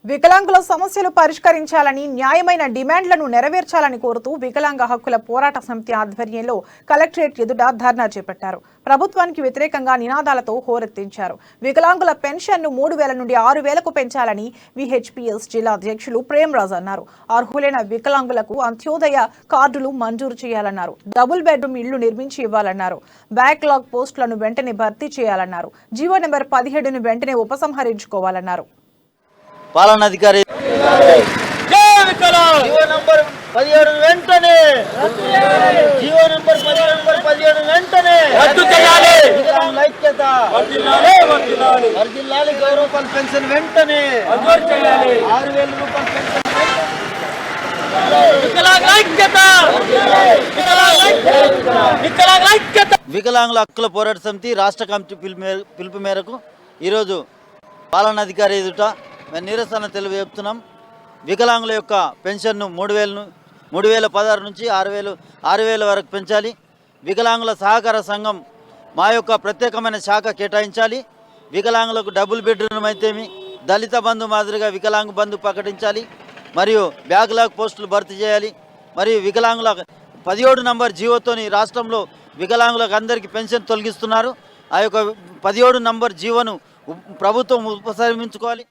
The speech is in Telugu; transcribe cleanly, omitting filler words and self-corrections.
వికలాంగుల సమస్యలు పరిష్కరించాలని న్యాయమైన డిమాండ్లను నెరవేర్చాలని కోరుతూ వికలాంగ హక్కుల పోరాట సమితి ఆధ్వర్యంలో కలెక్టరేట్ ఎదుట ధర్నా చేపట్టారు. ప్రభుత్వానికి వ్యతిరేకంగా నినాదాలతో హోరెత్తించారు. వికలాంగుల పెన్షన్ను 3,000 నుండి 6,000కు పెంచాలని విహెచ్పిఎస్ జిల్లా అధ్యక్షులు ప్రేమరాజ్ అన్నారు. అర్హులైన వికలాంగులకు అంత్యోదయ కార్డులు మంజూరు చేయాలన్నారు. డబుల్ బెడ్రూమ్ ఇళ్లు నిర్మించి ఇవ్వాలన్నారు. బ్యాక్లాగ్ పోస్టులను వెంటనే భర్తీ చేయాలన్నారు. జీవో నెంబర్ 17ను వెంటనే ఉపసంహరించుకోవాలన్నారు. పాలనాధికారి జీవో నంబర్ 17 వెంటనే జీవో నంబర్ 17 వెంటనే రద్దు చేయాలి. ఐక్యత వర్ధిల్లాలి. గౌరవ పెన్షన్ వెంటనే 6,000 రూపాయల పెన్షన్ వికలాంగుల హక్కుల పోరాట సమితి రాష్ట్ర కమిటీ పిలుపు మేరకు ఈరోజు పాలనాధికారి ఎదుట నిరసన తెలియజేస్తున్నాం. వికలాంగుల యొక్క పెన్షన్ను 3,016 నుంచి 6,000 వరకు పెంచాలి. వికలాంగుల సహకార సంఘం మా యొక్క ప్రత్యేకమైన శాఖ కేటాయించాలి. వికలాంగులకు డబుల్ బెడ్రూమ్ అయితేమి దళిత బంధు మాదిరిగా వికలాంగ బంధు ప్రకటించాలి. మరియు బ్యాక్లాగ్ పోస్టులు భర్తీ చేయాలి. మరియు వికలాంగుల 17 నంబర్ జీవోతోని రాష్ట్రంలో వికలాంగులకు అందరికీ పెన్షన్ తొలగిస్తున్నారు. ఆ యొక్క 17 నంబర్ జీవోను ప్రభుత్వం ఉపసంహరించుకోవాలి.